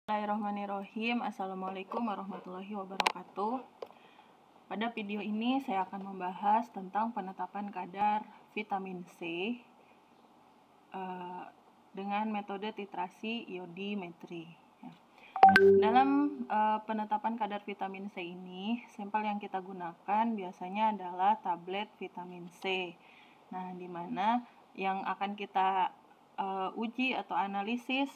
Bismillahirrahmanirrahim. Assalamualaikum warahmatullahi wabarakatuh. Pada video ini saya akan membahas tentang penetapan kadar vitamin C dengan metode titrasi iodimetri. Dalam penetapan kadar vitamin C ini, sampel yang kita gunakan biasanya adalah tablet vitamin C. Nah, di mana yang akan kita uji atau analisis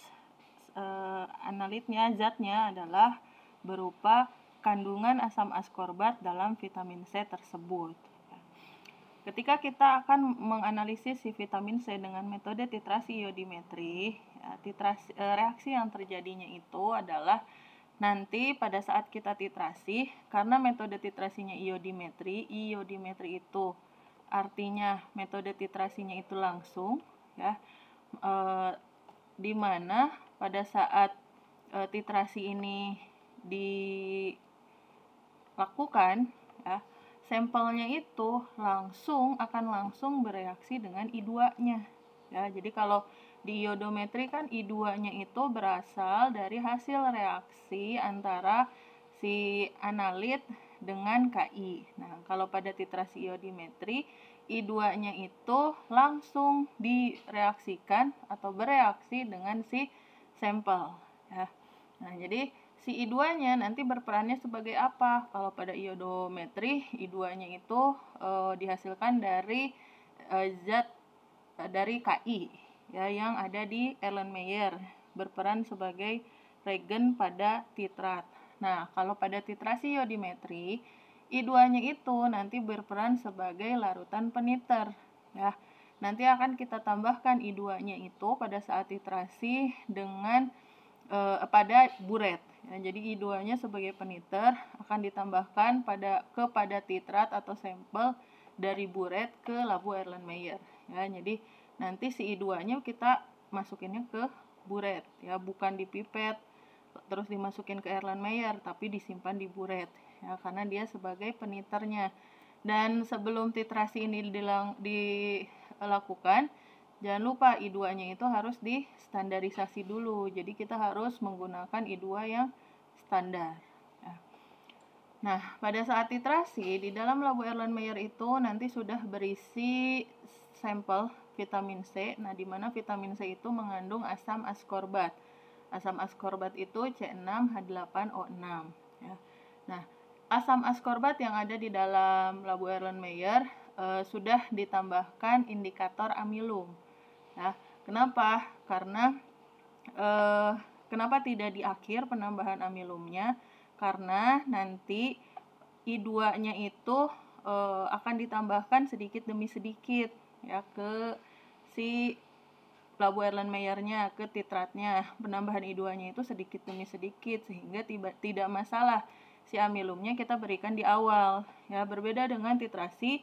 analitnya, zatnya adalah berupa kandungan asam askorbat dalam vitamin C tersebut. Ketika kita akan menganalisis si vitamin C dengan metode titrasi iodimetri, reaksi yang terjadinya itu adalah nanti pada saat kita titrasi, karena metode titrasinya iodimetri itu artinya metode titrasinya itu langsung, ya, di mana pada saat titrasi ini dilakukan, ya, sampelnya itu akan langsung bereaksi dengan I2-nya. Ya, jadi kalau di iodometri kan I2-nya itu berasal dari hasil reaksi antara si analit dengan KI. Nah, kalau pada titrasi iodimetri, I2-nya itu langsung direaksikan atau bereaksi dengan si sampel. Ya. Nah, jadi si I2-nya nanti berperannya sebagai apa? Kalau pada iodometri, I2-nya itu dihasilkan dari zat dari KI, ya, yang ada di Erlenmeyer, berperan sebagai reagen pada titrat. Nah, kalau pada titrasi iodimetri, I2-nya itu nanti berperan sebagai larutan peniter, ya. Nanti akan kita tambahkan I2-nya itu pada saat titrasi dengan pada buret. Ya, jadi I2-nya sebagai peniter akan ditambahkan kepada titrat atau sampel dari buret ke labu Erlenmeyer. Ya, jadi nanti si I2-nya kita masukinnya ke buret, ya, bukan di pipet terus dimasukin ke Erlenmeyer, tapi disimpan di buret, ya, karena dia sebagai peniternya. Dan sebelum titrasi ini dilakukan, jangan lupa I2-nya itu harus distandarisasi dulu. Jadi kita harus menggunakan I2 yang standar. Nah, pada saat titrasi di dalam labu Erlenmeyer itu nanti sudah berisi sampel vitamin C. Nah, di mana vitamin C itu mengandung asam askorbat. Asam askorbat itu C6H8O6. Ya. Nah, asam askorbat yang ada di dalam labu Erlenmeyer sudah ditambahkan indikator amilum. Ya. Kenapa? Karena kenapa tidak di akhir penambahan amilumnya? Karena nanti I2-nya itu akan ditambahkan sedikit demi sedikit, ya, ke si labu Erlenmeyer-nya, ke titratnya. Penambahan I2-nya itu sedikit demi sedikit sehingga tidak masalah si amilumnya kita berikan di awal, ya. Berbeda dengan titrasi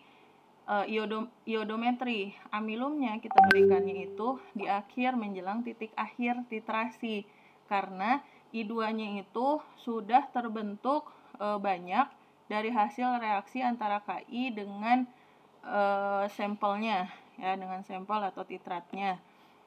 iodometri, amilumnya kita berikannya itu di akhir menjelang titik akhir titrasi, karena I2-nya itu sudah terbentuk banyak dari hasil reaksi antara KI dengan sampelnya, ya, dengan sampel atau titratnya.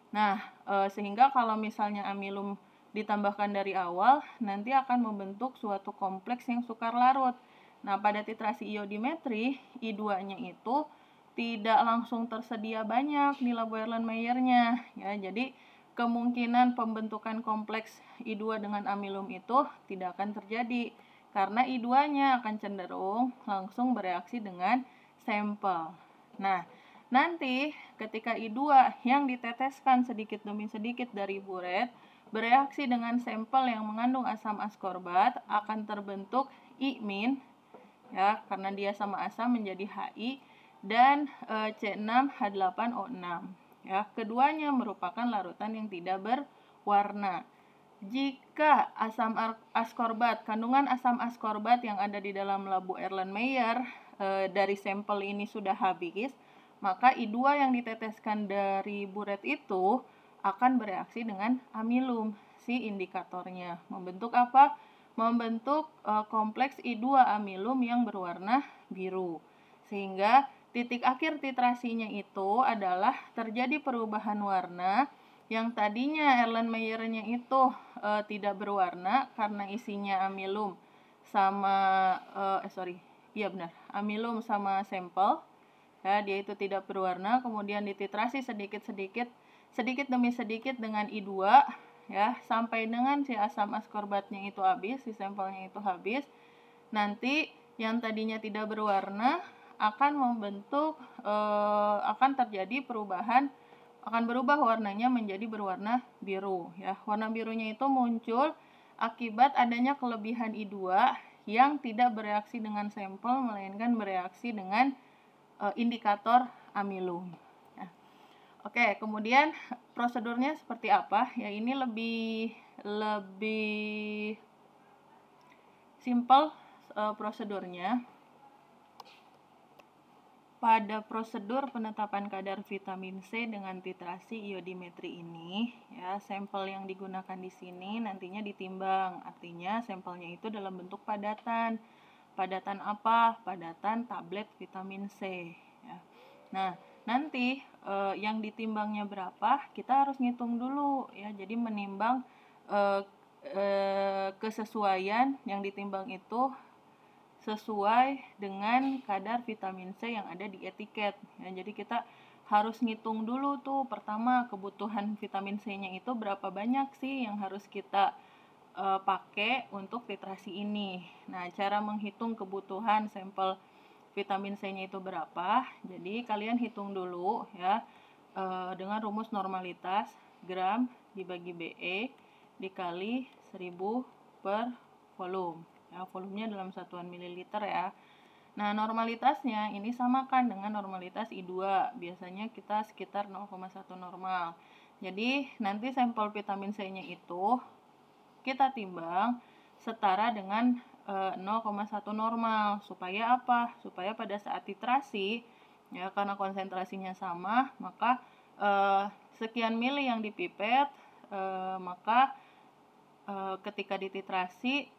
Nah, sehingga kalau misalnya amilum ditambahkan dari awal, nanti akan membentuk suatu kompleks yang sukar larut. Nah, pada titrasi iodimetri, I2-nya itu tidak langsung tersedia banyak di labu Erlenmeyer-nya, ya. Jadi kemungkinan pembentukan kompleks I2 dengan amilum itu tidak akan terjadi karena I2-nya akan cenderung langsung bereaksi dengan sampel. Nah, nanti ketika I2 yang diteteskan sedikit demi sedikit dari buret bereaksi dengan sampel yang mengandung asam askorbat, akan terbentuk I-, ya, karena dia sama asam menjadi HI dan C6H8O6. Ya, keduanya merupakan larutan yang tidak berwarna. Jika asam askorbat, kandungan asam askorbat yang ada di dalam labu Erlenmeyer dari sampel ini sudah habis, maka I2 yang diteteskan dari buret itu akan bereaksi dengan amilum, si indikatornya. Membentuk apa? Membentuk kompleks I2 amilum yang berwarna biru. Sehingga titik akhir titrasinya itu adalah terjadi perubahan warna Yang tadinya Erlenmeyer-nya itu tidak berwarna karena isinya amilum sama amilum sama sampel. Ya, dia itu tidak berwarna, kemudian dititrasi sedikit demi sedikit dengan I2 ya, sampai dengan si asam askorbatnya itu habis, si sampelnya itu habis. Nanti yang tadinya tidak berwarna akan berubah warnanya menjadi berwarna biru ya. Warna birunya itu muncul akibat adanya kelebihan I2 yang tidak bereaksi dengan sampel melainkan bereaksi dengan indikator amilum. Ya. Oke, kemudian prosedurnya seperti apa? Ya, ini lebih simpel prosedurnya. Pada prosedur penetapan kadar vitamin C dengan titrasi iodimetri ini, ya, sampel yang digunakan di sini nantinya ditimbang. Artinya sampelnya itu dalam bentuk padatan. Padatan apa? Padatan tablet vitamin C. Ya. Nah, nanti yang ditimbangnya berapa? Kita harus ngitung dulu, ya. Jadi menimbang kesesuaian yang ditimbang itu sesuai dengan kadar vitamin C yang ada di etiket. Ya, jadi kita harus ngitung dulu tuh, pertama kebutuhan vitamin C-nya itu berapa banyak sih yang harus kita pakai untuk titrasi ini. Nah, cara menghitung kebutuhan sampel vitamin C-nya itu berapa? Jadi kalian hitung dulu ya dengan rumus normalitas gram dibagi BE dikali 1000 per volume. Ya, volumenya dalam satuan mililiter ya. Nah, normalitasnya ini samakan dengan normalitas I2. Biasanya kita sekitar 0,1 normal. Jadi, nanti sampel vitamin C-nya itu kita timbang setara dengan 0,1 normal. Supaya apa? Supaya pada saat titrasi, ya, karena konsentrasinya sama, maka sekian mili yang dipipet, maka ketika dititrasi,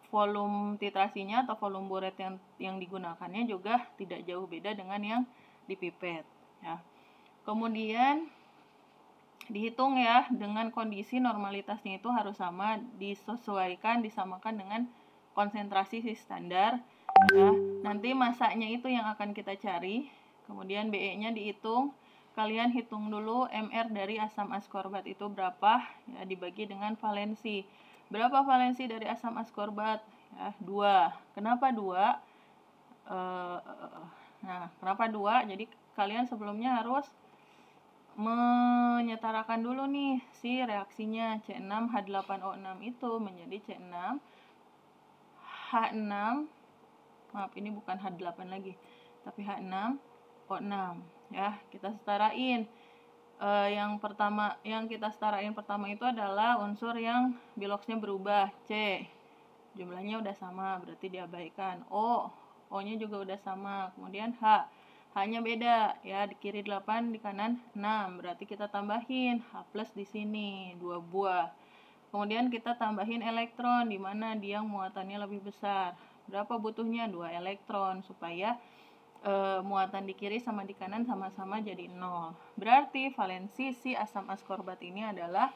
volume titrasinya atau volume buret yang digunakannya juga tidak jauh beda dengan yang dipipet ya. Kemudian dihitung ya dengan kondisi normalitasnya itu harus sama, disamakan dengan konsentrasi standar ya. Nanti masanya itu yang akan kita cari. Kemudian BE-nya dihitung. Kalian hitung dulu MR dari asam askorbat itu berapa ya, dibagi dengan valensi. Berapa valensi dari asam askorbat? Ya, 2. Kenapa 2? Kenapa 2? Jadi kalian sebelumnya harus menyetarakan dulu nih si reaksinya C6H8O6 itu menjadi C6H6. Maaf, ini bukan H8 lagi, tapi H6O6 ya. Kita setarain. Yang kita setarain pertama itu adalah unsur yang biloxnya berubah, C. Jumlahnya udah sama, berarti diabaikan. O-nya juga udah sama. Kemudian H-nya beda, ya, di kiri 8, di kanan 6. Berarti kita tambahin H+ di sini 2 buah. Kemudian kita tambahin elektron di mana dia muatannya lebih besar. Berapa butuhnya? 2 elektron supaya muatan di kiri sama di kanan sama-sama jadi 0. Berarti valensi si asam askorbat ini adalah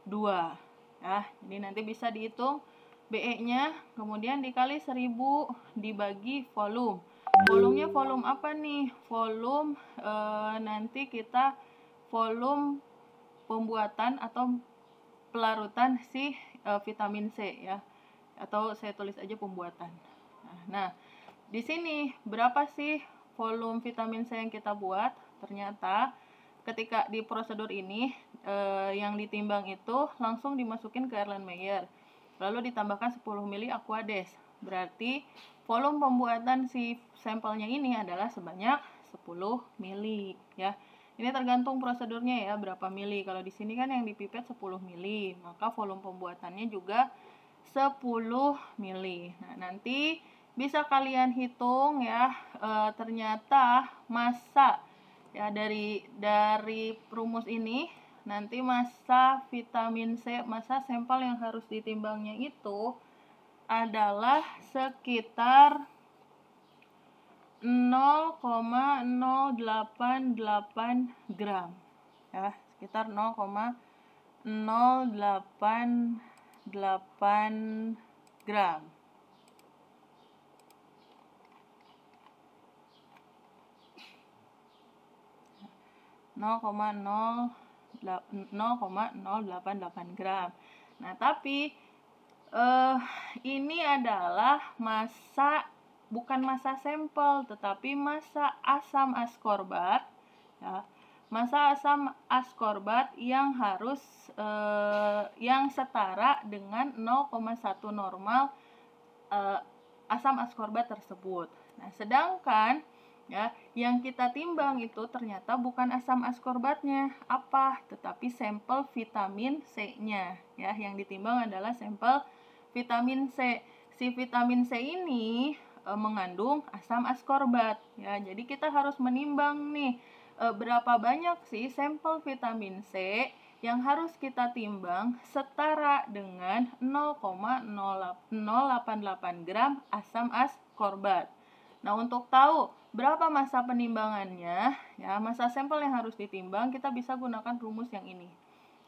2. Ya, jadi nanti bisa dihitung BE-nya, kemudian dikali 1000 dibagi volume. Volumenya volume apa nih? Volume nanti kita volume pembuatan atau pelarutan si vitamin C ya. Atau saya tulis aja pembuatan. Nah, di sini berapa sih volume vitamin C yang kita buat? Ternyata ketika di prosedur ini yang ditimbang itu langsung dimasukin ke Erlenmeyer. Lalu ditambahkan 10 mili Aquades. Berarti volume pembuatan si sampelnya ini adalah sebanyak 10 mili ya. Ini tergantung prosedurnya ya, berapa mili. Kalau di sini kan yang dipipet 10 mili, maka volume pembuatannya juga 10 mili. Nah, nanti bisa kalian hitung ya, ternyata massa ya dari rumus ini nanti massa vitamin C, massa sampel yang harus ditimbangnya itu adalah sekitar 0,088 gram ya, sekitar 0,088 gram. Nol koma nol delapan gram. Nah, tapi ini adalah bukan massa sampel, tetapi massa asam askorbat, ya. Massa asam askorbat yang harus yang setara dengan 0,1 normal asam askorbat tersebut. Nah, sedangkan ya yang kita timbang itu ternyata bukan asam askorbatnya, tetapi sampel vitamin C-nya. Ya, yang ditimbang adalah sampel vitamin C. Si vitamin C ini mengandung asam askorbat. Ya, jadi kita harus menimbang nih berapa banyak sih sampel vitamin C yang harus kita timbang setara dengan 0,088 gram asam askorbat. Nah, untuk tahu berapa massa penimbangannya, ya massa sampel yang harus ditimbang, kita bisa gunakan rumus yang ini.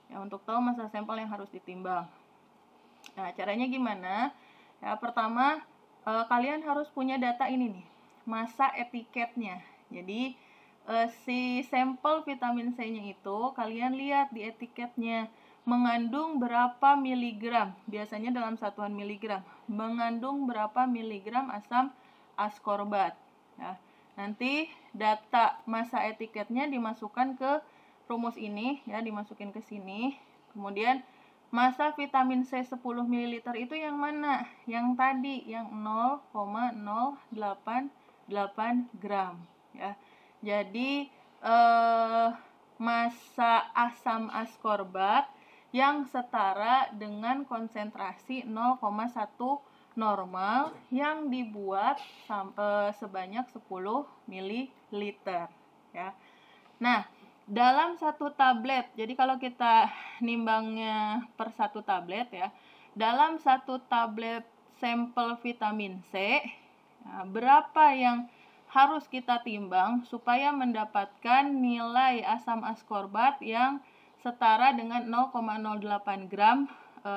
Ya, untuk tahu massa sampel yang harus ditimbang. Nah, caranya gimana? Ya, pertama kalian harus punya data ini nih, massa etiketnya. Jadi si sampel vitamin C-nya itu kalian lihat di etiketnya mengandung berapa miligram, biasanya dalam satuan miligram, mengandung berapa miligram asam askorbat. Ya, nanti data massa etiketnya dimasukkan ke rumus ini, ya, dimasukin ke sini. Kemudian massa vitamin C 10 ml itu yang mana? Yang tadi, yang 0,088 gram, ya. Jadi massa asam askorbat yang setara dengan konsentrasi 0,1 normal yang dibuat sebanyak 10 ml, ya. Nah, dalam satu tablet, jadi kalau kita nimbangnya per satu tablet, ya, dalam satu tablet sampel vitamin C, nah, berapa yang harus kita timbang supaya mendapatkan nilai asam askorbat yang setara dengan 0,08 gram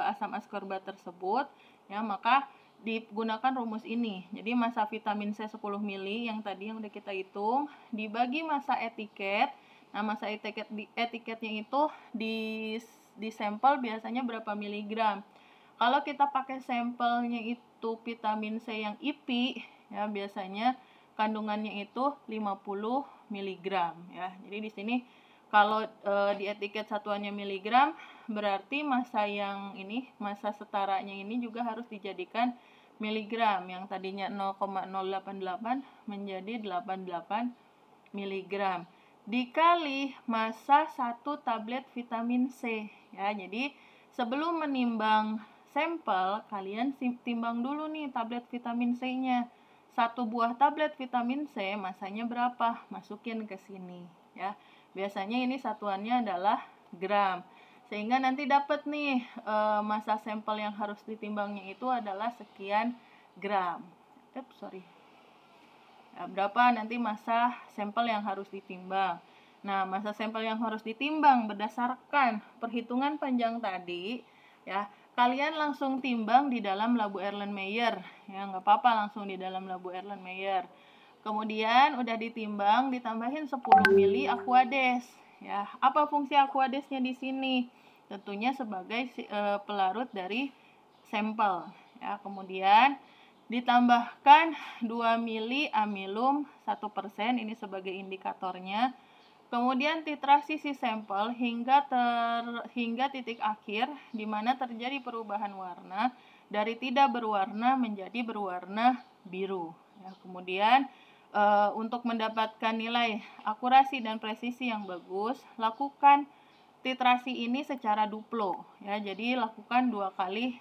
asam askorbat tersebut, ya, maka digunakan rumus ini. Jadi massa vitamin C 10 ml yang tadi yang udah kita hitung dibagi massa etiket. Nah, massa etiketnya itu di sampel biasanya berapa miligram. Kalau kita pakai sampelnya itu vitamin C yang IP, ya, biasanya kandungannya itu 50 mg, ya. Jadi di sini kalau di etiket satuannya miligram, berarti massa yang ini, massa setaranya ini juga harus dijadikan miligram. Yang tadinya 0,088 menjadi 88 mg. Dikali massa 1 tablet vitamin C, ya. Jadi sebelum menimbang sampel, kalian timbang dulu nih tablet vitamin C-nya. 1 buah tablet vitamin C massanya berapa? Masukin ke sini, ya. Biasanya ini satuannya adalah gram. Sehingga nanti dapat nih massa sampel yang harus ditimbangnya itu adalah sekian gram. Ya, berapa nanti massa sampel yang harus ditimbang. Nah, massa sampel yang harus ditimbang berdasarkan perhitungan panjang tadi, ya, kalian langsung timbang di dalam labu Erlenmeyer, ya, nggak apa-apa langsung di dalam labu Erlenmeyer. Kemudian udah ditimbang, ditambahin 10 ml Aquades, ya. Apa fungsi Aquadesnya di sini? Tentunya sebagai pelarut dari sampel, ya. Kemudian ditambahkan 2 ml amilum 1%, ini sebagai indikatornya. Kemudian titrasi si sampel hingga titik akhir di mana terjadi perubahan warna dari tidak berwarna menjadi berwarna biru. Ya, kemudian untuk mendapatkan nilai akurasi dan presisi yang bagus, lakukan titrasi ini secara duplo. Ya, jadi lakukan 2 kali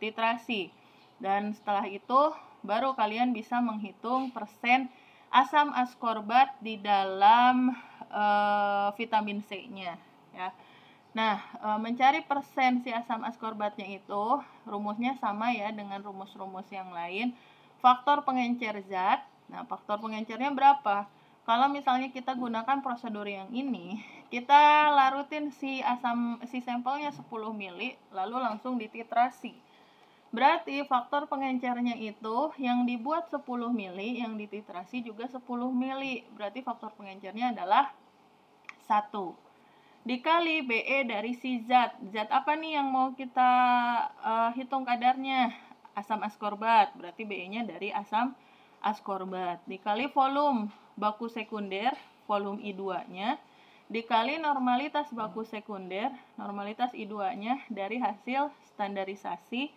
titrasi. Dan setelah itu baru kalian bisa menghitung persen asam askorbat di dalam vitamin C-nya, ya. Nah, mencari persen si asam askorbatnya itu rumusnya sama ya dengan rumus-rumus yang lain. Faktor pengencer zat. Nah, faktor pengencernya berapa? Kalau misalnya kita gunakan prosedur yang ini, kita larutin si sampelnya 10 mili, lalu langsung dititrasi. Berarti faktor pengencernya itu yang dibuat 10 mili, yang dititrasi juga 10 mili. Berarti faktor pengencernya adalah 1. Dikali BE dari si zat. Zat apa nih yang mau kita hitung kadarnya? Asam askorbat. Berarti BE-nya dari asam askorbat. Dikali volume baku sekunder, volume I2-nya, dikali normalitas baku sekunder, normalitas I2-nya dari hasil standarisasi,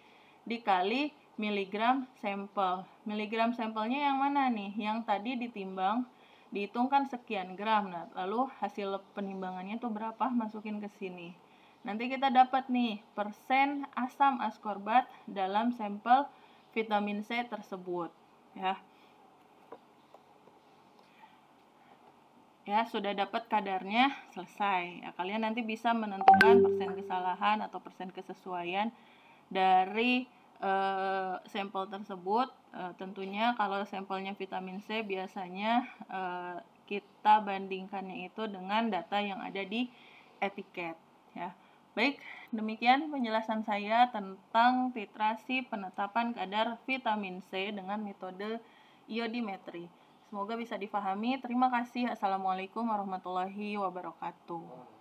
dikali miligram sampel. Miligram sampelnya yang mana nih? Yang tadi ditimbang, dihitungkan sekian gram. Nah, lalu hasil penimbangannya itu berapa? Masukin ke sini. Nanti kita dapat nih persen asam askorbat dalam sampel vitamin C tersebut, ya. Ya, sudah dapat kadarnya, selesai. Ya, kalian nanti bisa menentukan persen kesalahan atau persen kesesuaian dari sampel tersebut. Tentunya kalau sampelnya vitamin C biasanya kita bandingkannya itu dengan data yang ada di etiket, ya. Baik, demikian penjelasan saya tentang titrasi penetapan kadar vitamin C dengan metode iodimetri. Semoga bisa difahami. Terima kasih. Assalamualaikum warahmatullahi wabarakatuh.